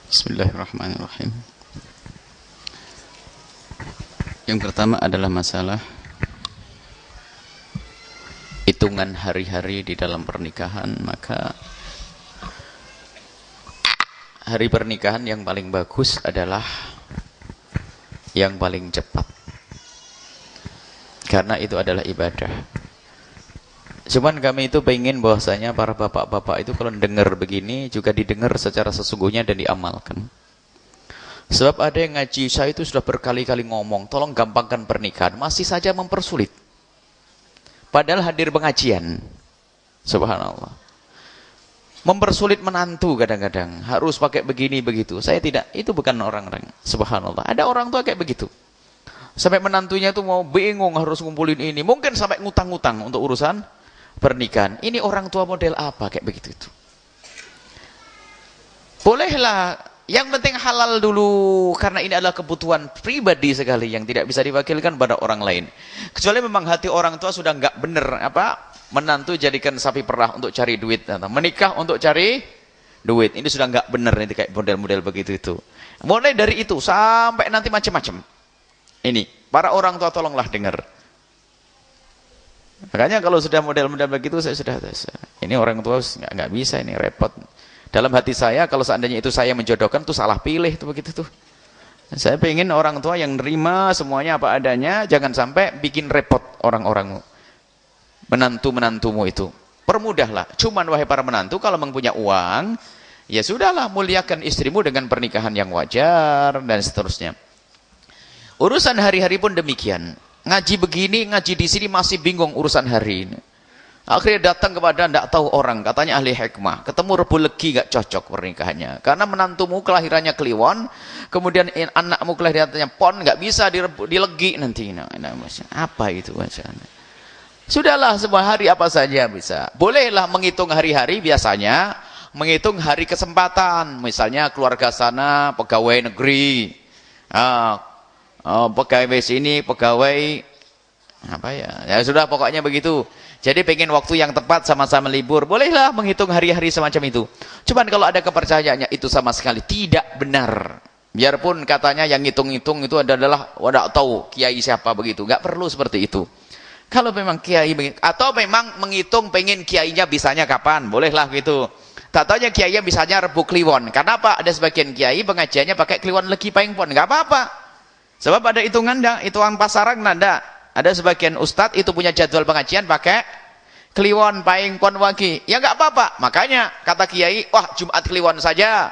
Bismillahirrahmanirrahim. Yang pertama adalah masalah hitungan hari-hari di dalam pernikahan. Maka hari pernikahan yang paling bagus adalah yang paling cepat, karena itu adalah ibadah. Cuman kami itu pengen bahwasanya para bapak-bapak itu kalau dengar begini juga didengar secara sesungguhnya dan diamalkan. Sebab ada yang ngaji, saya itu sudah berkali-kali ngomong, tolong gampangkan pernikahan, masih saja mempersulit. Padahal hadir pengajian. Subhanallah. Mempersulit menantu kadang-kadang, harus pakai begini begitu. Saya tidak, itu bukan orang-orang. Subhanallah. Ada orang tua kayak begitu. Sampai menantunya itu mau bingung harus ngumpulin ini, mungkin sampai ngutang-ngutang untuk urusan pernikahan. Ini orang tua model apa kayak begitu itu? Bolehlah, yang penting halal dulu, karena ini adalah kebutuhan pribadi sekali yang tidak bisa diwakilkan pada orang lain. Kecuali memang hati orang tua sudah nggak benar, menantu jadikan sapi perah untuk cari duit, atau menikah untuk cari duit. Ini sudah nggak benar, ini kayak model-model begitu itu. Mulai dari itu sampai nanti macam-macam. Ini para orang tua tolonglah dengar. Makanya kalau sudah model-model begitu saya sudah, ini orang tua nggak bisa, ini repot. Dalam hati saya kalau seandainya itu saya menjodohkan tuh salah pilih tuh begitu tuh. Saya pengen orang tua yang nerima semuanya apa adanya, jangan sampai bikin repot orang-orang menantu-menantumu itu. Permudahlah. Cuman wahai para menantu, kalau mempunyai uang, ya sudahlah, muliakan istrimu dengan pernikahan yang wajar dan seterusnya. Urusan hari-hari pun demikian. Ngaji begini, ngaji di sini masih bingung urusan hari ini. Akhirnya datang kepada tidak tahu orang, katanya ahli hikmah. Ketemu Rebu Legi gak cocok pernikahannya. Karena menantumu kelahirannya Kliwon, kemudian anakmu kelahirannya Pon, gak bisa dilegi nanti. Apa itu bacaan? Sudahlah, semua hari apa saja bisa. Bolehlah menghitung hari-hari, biasanya menghitung hari kesempatan. Misalnya keluarga sana pegawai negeri, pegawai sini, pegawai ya sudah pokoknya begitu. Jadi pengen waktu yang tepat sama-sama libur, bolehlah menghitung hari-hari semacam itu. Cuman kalau ada kepercayaannya itu sama sekali tidak benar. Biarpun katanya yang ngitung-ngitung itu adalah wadah tahu kiai siapa begitu, nggak perlu seperti itu. Kalau memang kiai atau memang menghitung pengen kiainya bisanya kapan, bolehlah gitu. Tak taunya kiainya bisanya Rebu Kliwon. Kenapa? Ada sebagian kiai pengajiannya pakai Kliwon Legi Paing Pon, nggak apa-apa. Sebab ada hitungan dah, hitungan pasaran nanda. Ada sebagian ustadz itu punya jadwal pengajian pakai Kliwon, Paing, Pon, Wagi. Ya nggak apa-apa. Makanya kata kiai, wah Jumat Kliwon saja.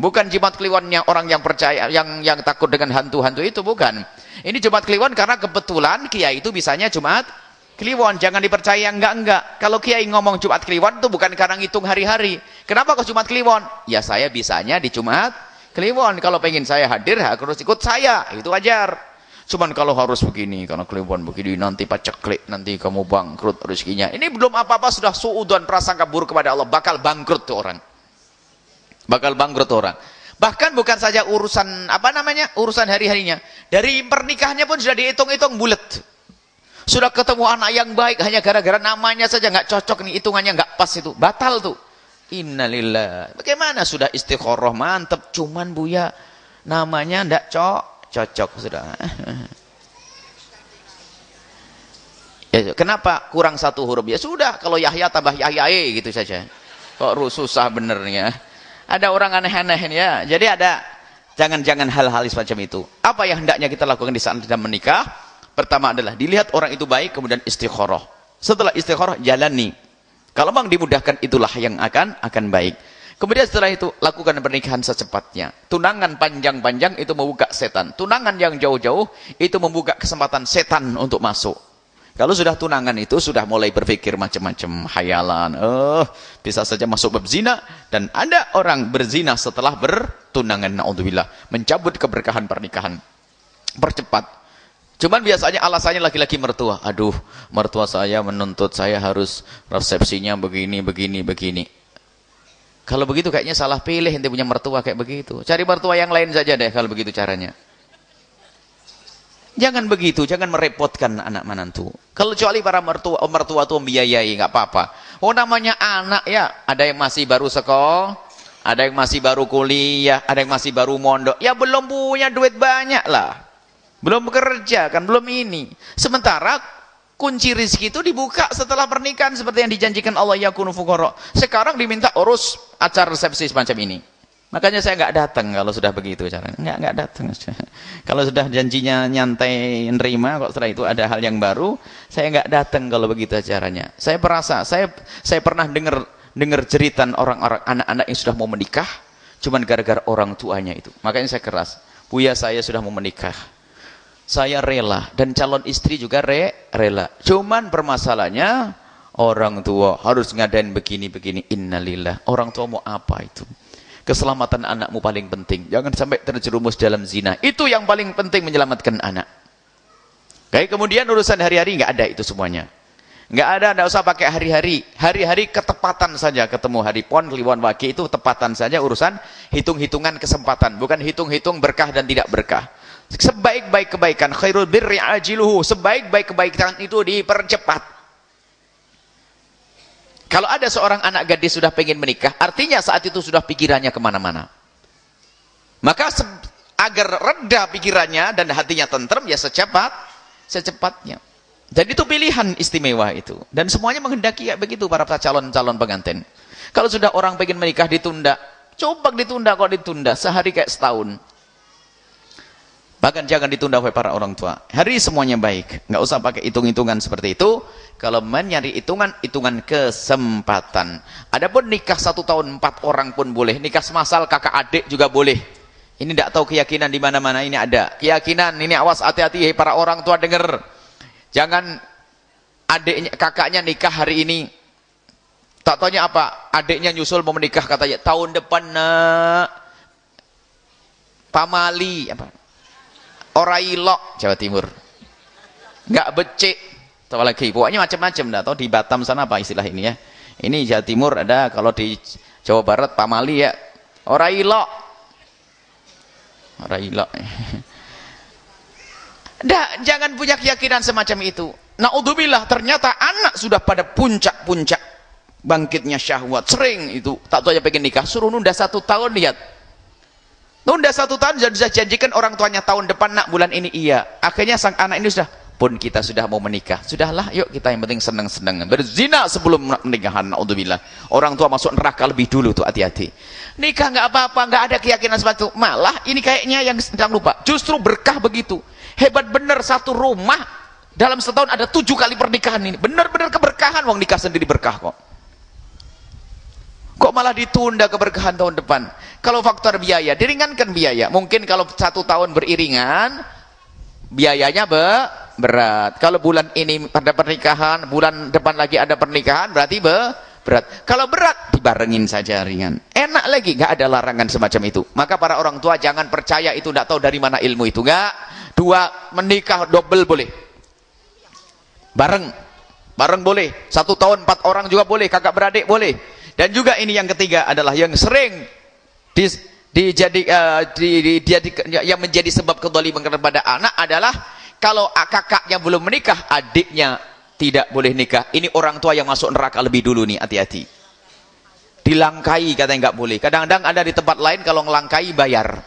Bukan Jumat Kliwonnya orang yang percaya, yang takut dengan hantu-hantu itu, bukan. Ini Jumat Kliwon karena kebetulan kiai itu bisanya Jumat Kliwon. Jangan dipercaya enggak. Kalau kiai ngomong Jumat Kliwon itu bukan karena ngitung hari-hari. Kenapa kok Jumat Kliwon? Ya saya bisanya di Jumat Kliwon. Kalau pengen saya hadir harus ikut saya, itu wajar. Cuman kalau harus begini, karena Kliwon begini nanti paceklik, nanti kamu bangkrut rezekinya. Ini belum apa-apa sudah suudzon, prasangka buruk kepada Allah, bakal bangkrut tuh orang. Bakal bangkrut orang. Bahkan bukan saja urusan urusan hari-harinya. Dari pernikahannya pun sudah dihitung-hitung bulat. Sudah ketemu anak yang baik hanya gara-gara namanya saja nggak cocok nih, hitungannya nggak pas itu, batal tuh. Innalillah. Bagaimana sudah istikharah mantep, cuman Buya namanya ndak cocok sudah. Ya, kenapa kurang satu huruf? Ya sudah, kalau Yahya tambah Yahyae gitu saja. Kok susah benernya. Ada orang aneh-aneh ya. Jadi ada jangan hal-hal semacam itu. Apa yang hendaknya kita lakukan di saat kita menikah? Pertama adalah dilihat orang itu baik, kemudian istikharah. Setelah istikharah jalani. Kalau memang dimudahkan, itulah yang akan baik. Kemudian setelah itu lakukan pernikahan secepatnya. Tunangan panjang-panjang itu membuka setan. Tunangan yang jauh-jauh itu membuka kesempatan setan untuk masuk. Kalau sudah tunangan itu sudah mulai berpikir macam-macam hayalan. Bisa saja masuk bab zina, dan ada orang berzina setelah bertunangan, naudzubillah, mencabut keberkahan pernikahan. Percepat. Cuman biasanya alasannya laki-laki mertua. Aduh, mertua saya menuntut saya harus resepsinya begini. Kalau begitu kayaknya salah pilih, ente punya mertua kayak begitu. Cari mertua yang lain saja deh kalau begitu caranya. Jangan begitu, jangan merepotkan anak menantu. Kalau kecuali para mertua tuh membiayai, nggak apa-apa. Oh namanya anak ya, ada yang masih baru Ada yang masih baru kuliah, ada yang masih baru mondok. Ya belum punya duit banyak lah. Belum bekerja kan, belum ini. Sementara kunci rizki itu dibuka setelah pernikahan seperti yang dijanjikan Allah yakunu fuqara. Sekarang diminta urus acara resepsi semacam ini. Makanya saya nggak datang kalau sudah begitu caranya. Nggak datang. Kalau sudah janjinya nyantai nerima, kok setelah itu ada hal yang baru, saya nggak datang kalau begitu acaranya. Saya perasa, saya pernah dengar jeritan orang-orang anak-anak yang sudah mau menikah, cuman gara-gara orang tuanya itu. Makanya saya keras. Buya saya sudah mau menikah. Saya rela dan calon istri juga rela. Cuman permasalahannya orang tua harus ngadain begini-begini. Innalillah. Orang tua mau apa itu? Keselamatan anakmu paling penting. Jangan sampai terjerumus dalam zina. Itu yang paling penting menyelamatkan anak. Kayak kemudian urusan hari-hari nggak ada itu semuanya. Nggak ada, nggak usah pakai hari-hari. Hari-hari ketepatan saja ketemu hari pon, kliwon wage itu tepatan saja urusan hitung-hitungan kesempatan. Bukan hitung-hitung berkah dan tidak berkah. Sebaik-baik kebaikan, khairul birri ajiluhu, sebaik-baik kebaikan itu dipercepat. Kalau ada seorang anak gadis sudah pengen menikah, artinya saat itu sudah pikirannya kemana-mana. Maka agar reda pikirannya dan hatinya tentrem, ya secepatnya. Jadi itu pilihan istimewa itu. Dan semuanya menghendaki kayak begitu para calon-calon pengantin. Kalau sudah orang pengen menikah ditunda, coba ditunda, kok ditunda sehari kayak setahun. Bahkan jangan ditunda oleh para orang tua. Hari semuanya baik. Nggak usah pakai hitung-hitungan seperti itu. Kalau mencari hitungan kesempatan. Adapun nikah 1 tahun 4 orang pun boleh. Nikah semasal kakak adik juga boleh. Ini tidak tahu keyakinan di mana-mana ini ada. Keyakinan ini awas hati-hati para orang tua dengar. Jangan adiknya kakaknya nikah hari ini. Tak taunya apa? Adiknya nyusul mau menikah katanya tahun depan nak. Pamali apa? Orailok Jawa Timur, nggak becek, atau lagi, pokoknya macam-macam, dah tahu di Batam sana apa istilah ini ya. Ini Jawa Timur ada, kalau di Jawa Barat pamali ya, orailok. Jangan punya keyakinan semacam itu. Naudzubillah, ternyata anak sudah pada puncak-puncak bangkitnya syahwat, sering itu, tak tahu aja pengen nikah, suruh nunda 1 tahun, lihat. Nunda 1 tahun sudah janjikan orang tuanya tahun depan nak bulan ini iya. Akhirnya sang anak ini sudah pun kita sudah mau menikah. Sudahlah yuk kita yang penting senang-senang. Berzina sebelum nikahan, naudzubillah. Orang tua masuk neraka lebih dulu tuh, hati-hati. Nikah nggak apa-apa, nggak ada keyakinan seperti itu. Malah ini kayaknya yang sedang lupa. Justru berkah begitu. Hebat bener, satu rumah dalam setahun ada 7 kali pernikahan ini. Bener-bener keberkahan, wong nikah sendiri berkah kok. Kok malah ditunda keberkahan tahun depan? Kalau faktor biaya, diringankan biaya. Mungkin kalau 1 tahun beriringan, biayanya berat. Kalau bulan ini ada pernikahan, bulan depan lagi ada pernikahan, berarti berat. Kalau berat, dibarengin saja ringan. Enak lagi, nggak ada larangan semacam itu. Maka para orang tua jangan percaya itu, nggak tahu dari mana ilmu itu. Nggak. 2 menikah double boleh. Bareng boleh. 1 tahun 4 orang juga boleh, kakak beradik boleh. Dan juga ini yang ketiga adalah yang sering yang menjadi sebab kezaliman kepada anak adalah kalau kakaknya belum menikah, adiknya tidak boleh nikah. Ini orang tua yang masuk neraka lebih dulu nih, hati-hati. Dilangkai katanya nggak boleh. Kadang-kadang ada di tempat lain kalau ngelangkai bayar.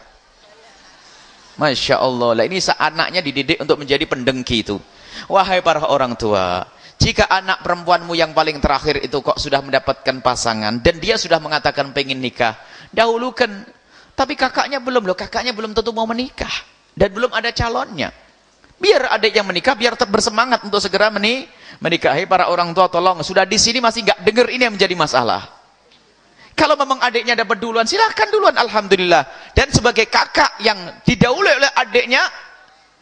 Masya Allah. Lah ini anaknya dididik untuk menjadi pendengki itu. Wahai para orang tua, jika anak perempuanmu yang paling terakhir itu kok sudah mendapatkan pasangan dan dia sudah mengatakan pengen nikah, dahulukan. Tapi kakaknya belum loh, kakaknya belum tentu mau menikah dan belum ada calonnya. Biar adik yang menikah, biar tetap bersemangat untuk segera menikahi. Para orang tua tolong, sudah di sini masih nggak dengar ini yang menjadi masalah. Kalau memang adiknya dapat duluan, silahkan duluan, alhamdulillah. Dan sebagai kakak yang didahului oleh adiknya,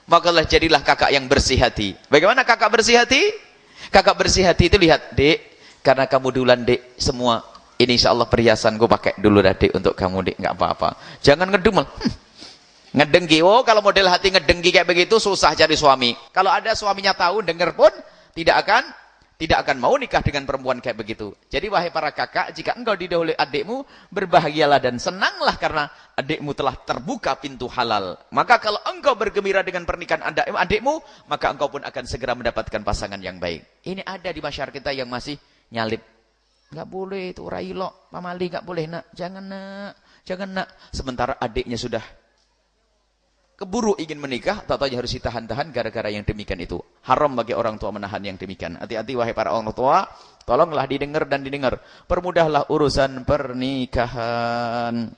maka jadilah kakak yang bersih hati. Bagaimana kakak bersih hati? Kakak bersih hati itu lihat, dek, karena kamu duluan dek, semua ini insya Allah perhiasan gue pakai dulu dah dek untuk kamu dek, nggak apa-apa. Jangan ngedumel, ngedengki. Oh kalau model hati ngedengki kayak begitu susah cari suami. Kalau ada suaminya tahu, dengar pun tidak akan mau nikah dengan perempuan kayak begitu. Jadi wahai para kakak, jika engkau didahului adikmu, berbahagialah dan senanglah karena adikmu telah terbuka pintu halal. Maka kalau engkau bergembira dengan pernikahan adikmu, maka engkau pun akan segera mendapatkan pasangan yang baik. Ini ada di masyarakat kita yang masih nyalip Nggak boleh itu railok, pamali nggak boleh nak, jangan nak, jangan nak. Sementara adiknya sudah keburu ingin menikah, tak tahu harus ditahan-tahan gara-gara yang demikian itu. Haram bagi orang tua menahan yang demikian. Hati-hati wahai para orang tua, tolonglah didengar dan didengar. Permudahlah urusan pernikahan.